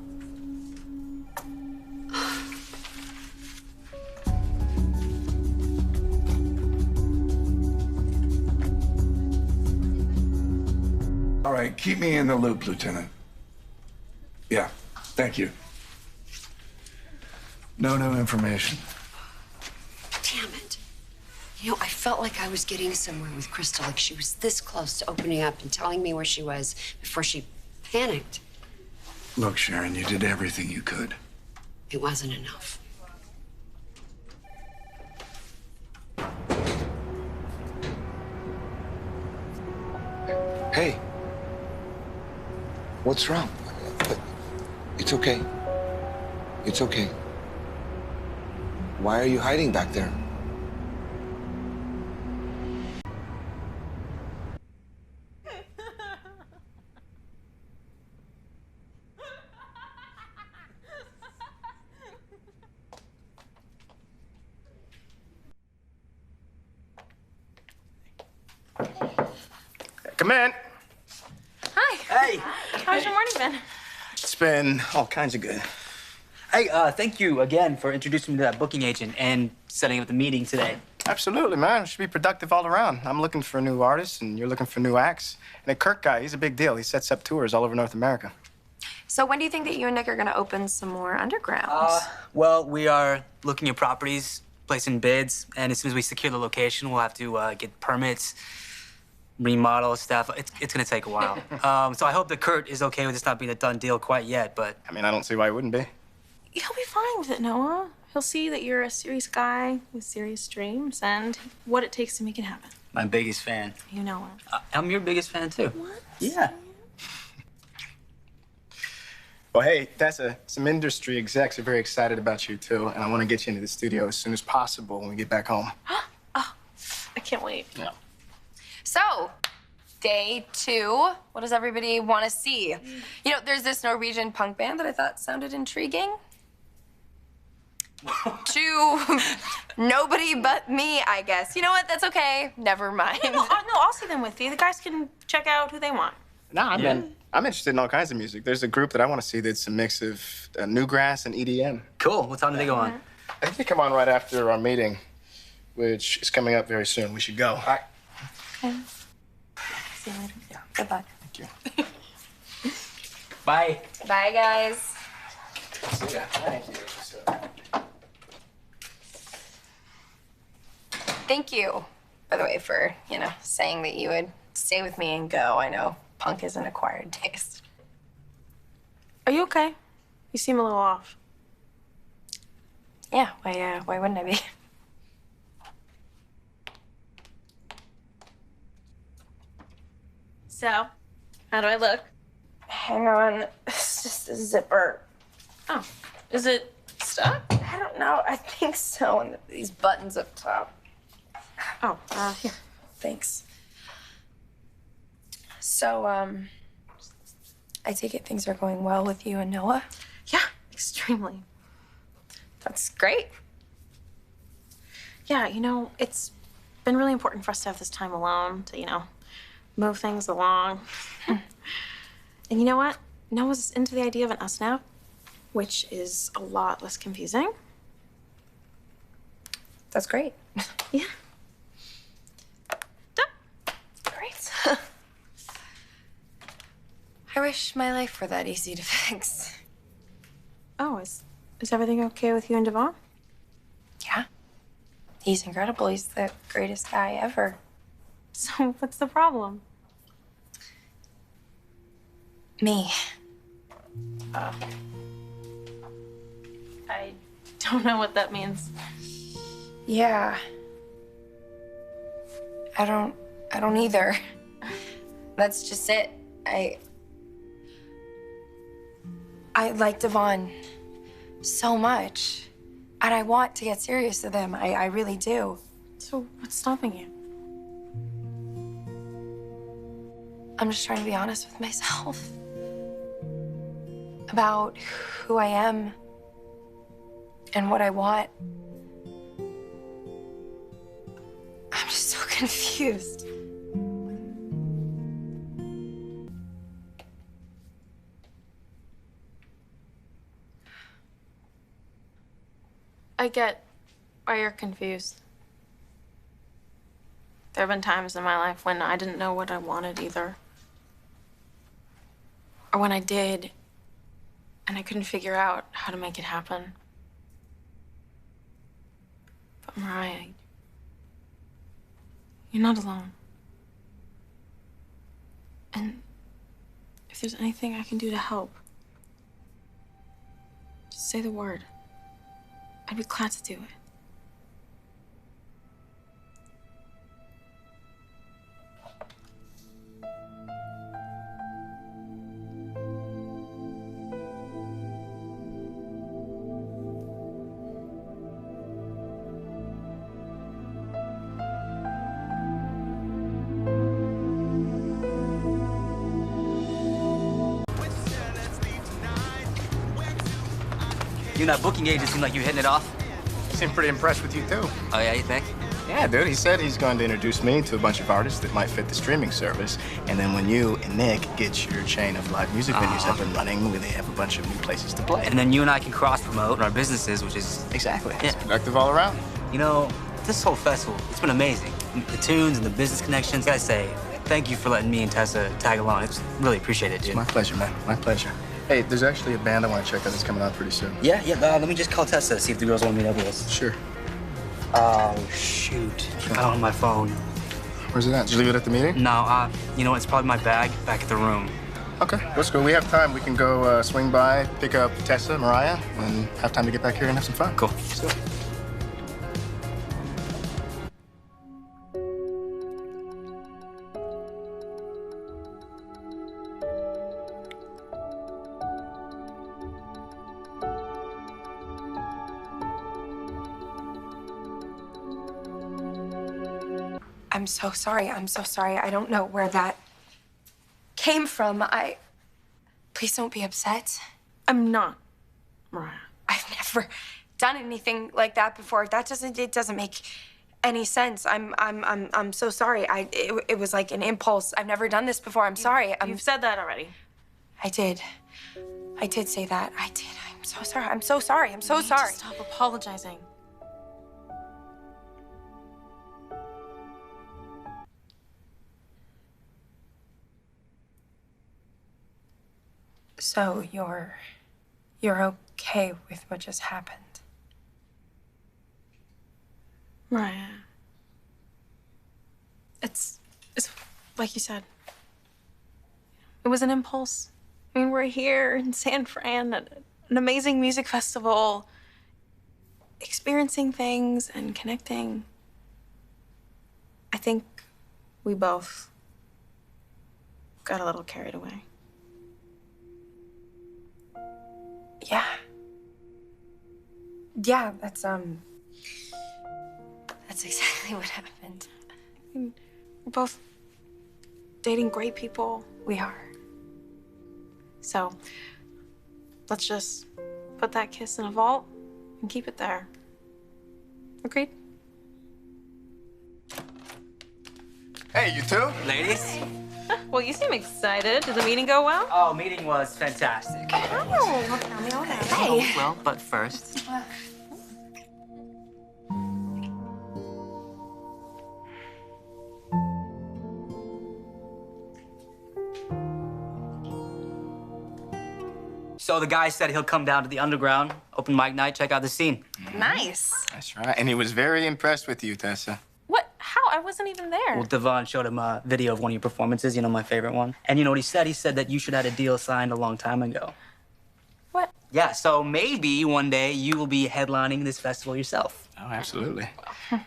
All right, keep me in the loop, Lieutenant. Yeah, thank you. No new information. Damn it. You know, I felt like I was getting somewhere with Crystal, like she was this close to opening up and telling me where she was before she panicked. Look, Sharon, you did everything you could. It wasn't enough. Hey. What's wrong? It's okay. It's okay. Why are you hiding back there? Come in. Hi. Hey. How's your morning been? It's been all kinds of good. Hey, thank you again for introducing me to that booking agent and setting up the meeting today. Absolutely, man. It should be productive all around. I'm looking for new artists, and you're looking for new acts. And the Kirk guy, he's a big deal. He sets up tours all over North America. So when do you think that you and Nick are gonna open some more undergrounds? Well, we are looking at properties, placing bids, and as soon as we secure the location, we'll have to get permits, remodel stuff. It's gonna take a while. So I hope that Kurt is okay with this not being a done deal quite yet, but... I mean, I don't see why it wouldn't be. He'll be fine with it, Noah. He'll see that you're a serious guy with serious dreams and what it takes to make it happen. My biggest fan. You know it. I'm your biggest fan, too. What? Yeah. Well, hey, some industry execs are very excited about you, too, and I want to get you into the studio as soon as possible when we get back home. Oh, I can't wait. Yeah. So, day 2, what does everybody want to see? You know, there's this Norwegian punk band that I thought sounded intriguing. To nobody but me, I guess. You know what? That's okay. Never mind. No, I'll see them with you. The guys can check out who they want. No, I'm interested in all kinds of music. There's a group that I want to see that's a mix of newgrass and EDM. Cool. What time do they go on? I think they come on right after our meeting, which is coming up very soon. We should go. All right. Okay. See you later. Yeah. Goodbye. Thank you. Bye. Bye, guys. See ya. Thank you. Thank you, by the way, for, saying that you would stay with me and go. I know punk is an acquired taste. Are you okay? You seem a little off. Yeah, why wouldn't I be? So, how do I look? Hang on, it's just a zipper. Oh, is it stuck? I don't know, I think so, and these buttons up top. Oh, here. Thanks. So, I take it things are going well with you and Noah? Yeah, extremely. That's great. Yeah, it's been really important for us to have this time alone to, move things along. And you know what? Noah's into the idea of an us now, which is a lot less confusing. That's great. Yeah. Great. I wish my life were that easy to fix. Oh, is everything okay with you and Devon? Yeah. He's incredible. He's the greatest guy ever. So what's the problem? Me. I don't know what that means. Yeah. I don't either. That's just it. I like Devon so much. And I want to get serious with him. I really do. So what's stopping you? I'm just trying to be honest with myself about who I am and what I want. I'm just so confused. I get why you're confused. There have been times in my life when I didn't know what I wanted either. Or when I did, and I couldn't figure out how to make it happen. But Mariah, you're not alone. And if there's anything I can do to help, just say the word. I'd be glad to do it. You and that booking agent seem like you're hitting it off. Seemed pretty impressed with you, too. Oh, yeah, you think? Yeah, dude, he said he's going to introduce me to a bunch of artists that might fit the streaming service. And then when you and Nick get your chain of live music venues up and running, we have a bunch of new places to play. And then you and I can cross-promote our businesses, which is... Exactly. Yeah. It's productive all around. You know, this whole festival, it's been amazing. The tunes and the business connections. I gotta say, thank you for letting me and Tessa tag along. It's really appreciated, dude. It's my pleasure, man. My pleasure. Hey, there's actually a band I want to check out that's coming out pretty soon. Yeah. Let me just call Tessa, see if the girls want to meet up with us. Sure. Oh, shoot. I don't have my phone. Where's it at? Did you leave it at the meeting? No, you know what? It's probably my bag back at the room. Okay, let's go. We have time. We can go swing by, pick up Tessa, Mariah, and have time to get back here and have some fun. Cool. Let's go. I'm so sorry. I'm so sorry. I don't know where that came from. Please don't be upset. I'm not, Mariah. I've never done anything like that before. It doesn't make any sense. I'm so sorry. It was like an impulse. I've never done this before. I'm sorry. You've said that already. I did say that. I did. I'm so sorry. I'm so sorry. I'm so sorry. Stop apologizing. So you're okay with what just happened? Mariah. It's like you said. It was an impulse. I mean, we're here in San Fran at an amazing music festival. experiencing things and connecting. I think we both got a little carried away. Yeah. Yeah, that's exactly what happened. We're both dating great people. We are. So, let's just put that kiss in a vault and keep it there. Agreed? Hey, you two? Ladies? Well, you seem excited. Did the meeting go well? Oh, meeting was fantastic. Oh, well, tell me all about it. Oh, well, but first. So the guy said he'll come down to the underground, open mic night, check out the scene. Nice. That's right. And he was very impressed with you, Tessa. What? How? I wasn't even there. Well, Devon showed him a video of one of your performances, you know, my favorite one. And you know what he said? He said that you should have had a deal signed a long time ago. What? Yeah, so maybe one day you will be headlining this festival yourself. Oh, absolutely.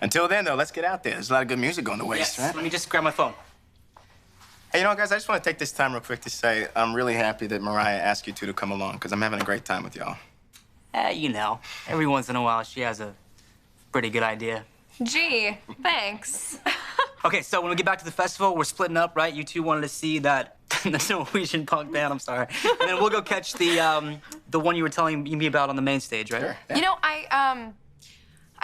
Until then, though, let's get out there. There's a lot of good music on the waste, Yes, right? let me just grab my phone. Hey, you know, guys, I just want to take this time real quick to say I'm really happy that Mariah asked you two to come along, because I'm having a great time with y'all. You know, every once in a while she has a pretty good idea. Gee, thanks. Okay, so when we get back to the festival, we're splitting up, right? You two wanted to see that the Norwegian punk band, I'm sorry. And then we'll go catch the one you were telling me about on the main stage, right? Sure. You know,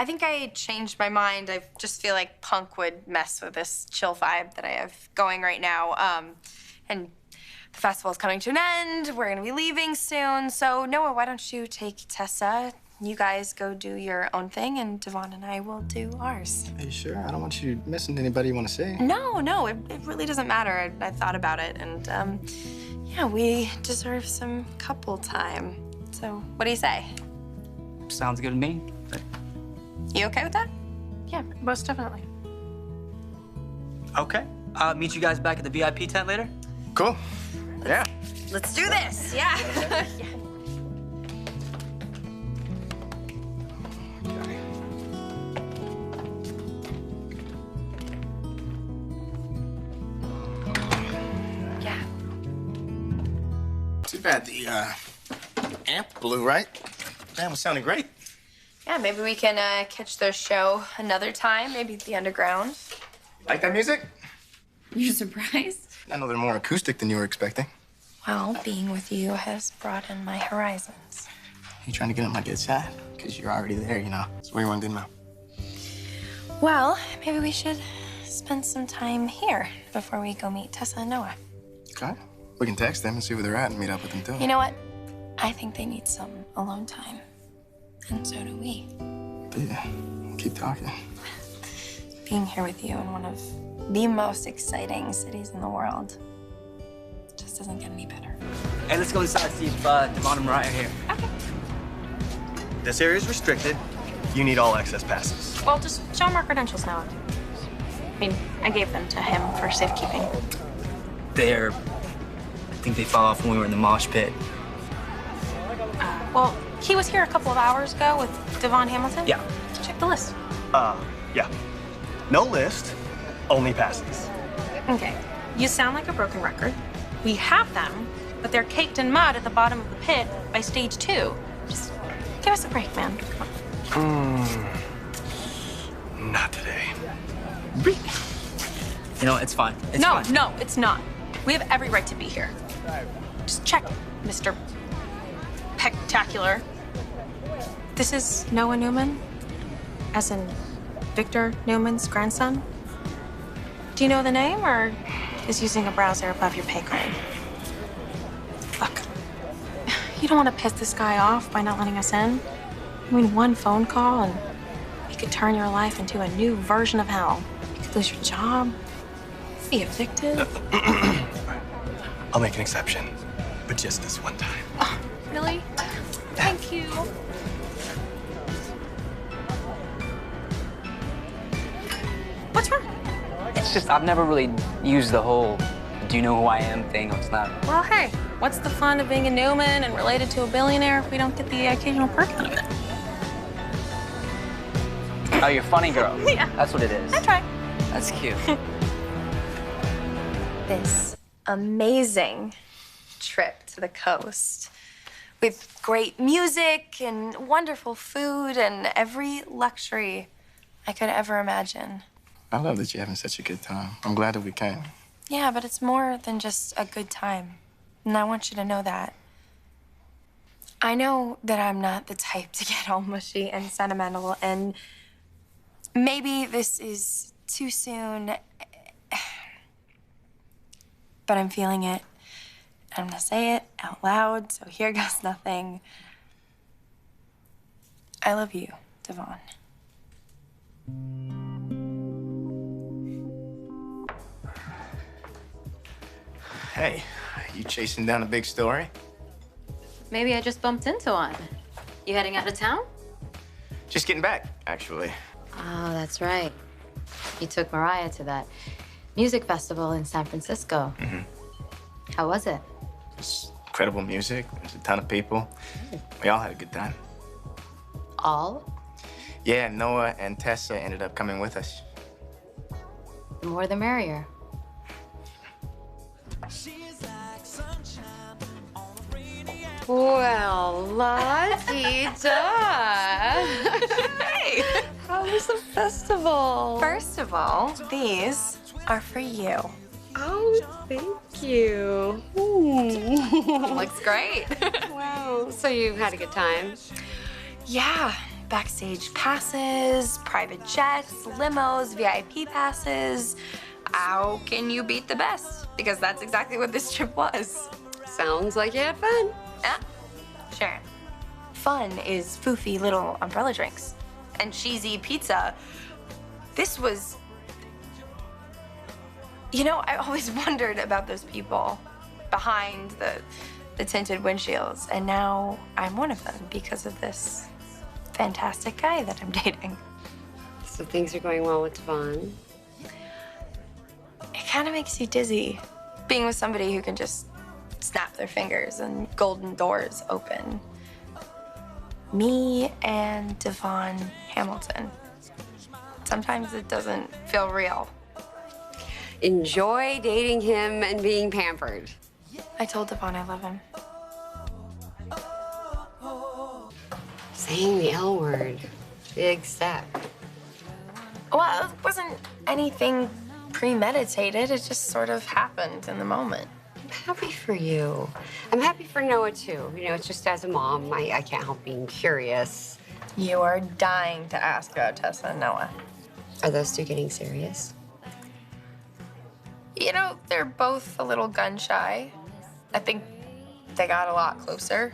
I think I changed my mind. I just feel like punk would mess with this chill vibe that I have going right now. And the festival's coming to an end. We're gonna be leaving soon. So Noah, why don't you take Tessa? You guys go do your own thing, and Devon and I will do ours. Are you sure? I don't want you missing anybody you want to see. No, it really doesn't matter. I thought about it, and yeah, we deserve some couple time. So what do you say? Sounds good to me. You okay with that? Yeah, most definitely. Okay. Meet you guys back at the VIP tent later? Cool. Yeah. Let's do this. Yeah. Yeah. Too bad the amp blew, right? Man, was sounding great. Yeah, maybe we can catch their show another time, maybe at the underground. Like that music? You're surprised? I know they're more acoustic than you were expecting. Well, being with you has broadened my horizons. You trying to get on my good side? Because you're already there, you know. So what do you want to do now? Well, maybe we should spend some time here before we go meet Tessa and Noah. Okay. We can text them and see where they're at and meet up with them, too. You know what? I think they need some alone time. And so do we. Yeah. Keep talking. Being here with you in one of the most exciting cities in the world just doesn't get any better. Hey, let's go inside and see if Devon and Mariah are here. Okay. This area is restricted. You need all access passes. Well, just show him our credentials now. I mean, I gave them to him for safekeeping. I think they fell off when we were in the mosh pit. Well, he was here a couple of hours ago with Devon Hamilton. Yeah. Check the list. Yeah. No list, only passes. Okay. You sound like a broken record. We have them, but they're caked in mud at the bottom of the pit by stage 2. Just give us a break, man. Not today. You know, it's fine. It's No, fine. no, it's not. We have every right to be here. Just check it, Mr. Spectacular. This is Noah Newman, as in Victor Newman's grandson. Do you know the name, or is using a browser above your pay grade? Look, you don't want to piss this guy off by not letting us in. I mean, one phone call and it could turn your life into a new version of hell. You could lose your job, be evicted. I'll make an exception, but just this one time. Oh, really? Thank you. What's wrong? It's just, I've never really used the whole do you know who I am thing. It's not. Well, hey, what's the fun of being a Newman and related to a billionaire if we don't get the occasional perk out of it? Oh, you're funny girl. Yeah. That's what it is. I try. That's cute. This amazing trip to the coast with great music and wonderful food and every luxury I could ever imagine. I love that you're having such a good time. I'm glad that we came. Yeah, but it's more than just a good time. And I want you to know that. I know that I'm not the type to get all mushy and sentimental, and maybe this is too soon, but I'm feeling it. I'm gonna say it out loud, so here goes nothing. I love you, Devon. Hey, you chasing down a big story? Maybe I just bumped into one. You heading out of town? Just getting back, actually. Oh, that's right. You took Mariah to that music festival in San Francisco. Mm-hmm. How was it? It's incredible music. There's a ton of people. We all had a good time. All? Yeah, Noah and Tessa ended up coming with us. The more the merrier. Well, la-di-da. Hey! How was the festival? First of all, these are for you. Oh, thank you. Looks great. Wow. So you had a good time? Yeah. Backstage passes, private jets, limos, VIP passes. How can you beat the best? Because that's exactly what this trip was. Sounds like you had fun. Yeah, Sharon. Fun is foofy little umbrella drinks and cheesy pizza. This was... You know, I always wondered about those people behind the tinted windshields, and now I'm one of them because of this fantastic guy that I'm dating. So things are going well with Devon. It kind of makes you dizzy being with somebody who can just snap their fingers and golden doors open. Me and Devon Hamilton. Sometimes it doesn't feel real. Enjoy dating him and being pampered. I told Devon I love him. Saying the L word. Big step. Well, it wasn't anything premeditated. It just sort of happened in the moment. I'm happy for you. I'm happy for Noah, too. You know, it's just as a mom, I can't help being curious. You are dying to ask about Tessa and Noah. Are those two getting serious? You know, they're both a little gun-shy. I think they got a lot closer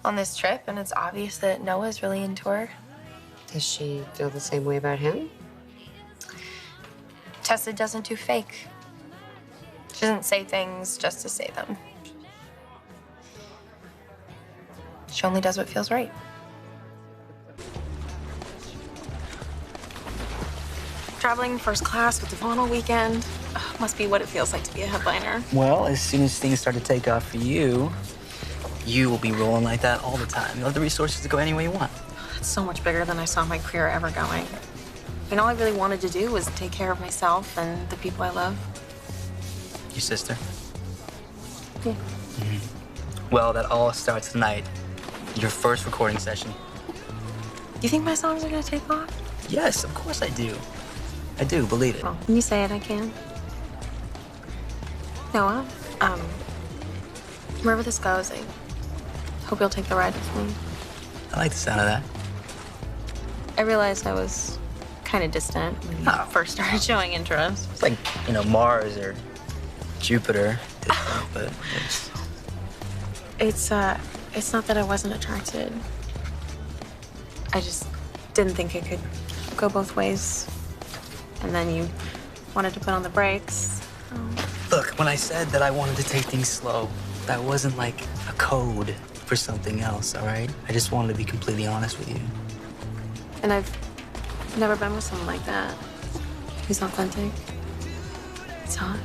on this trip, and it's obvious that Noah's really into her. Does she feel the same way about him? Tessa doesn't do fake. She doesn't say things just to say them. She only does what feels right. Traveling first class with Devon all weekend. Must be what it feels like to be a headliner. Well, as soon as things start to take off for you, you will be rolling like that all the time. You'll have the resources to go any way you want. It's so much bigger than I saw my career ever going. And all I really wanted to do was take care of myself and the people I love. Your sister? Yeah. Mm-hmm. Well, that all starts tonight. Your first recording session. You think my songs are gonna take off? Yes, of course I do. I do, believe it. Well, when you say it, I can. Noah, wherever this goes, I hope you'll take the ride with me. I like the sound of that. I realized I was kind of distant when you first started showing interest. It's like, you know, Mars or Jupiter, but it's not that I wasn't attracted. I just didn't think it could go both ways. And then you wanted to put on the brakes. Look, when I said that I wanted to take things slow, that wasn't like a code for something else, all right? I just wanted to be completely honest with you. And I've never been with someone like that. He's authentic. He's hot.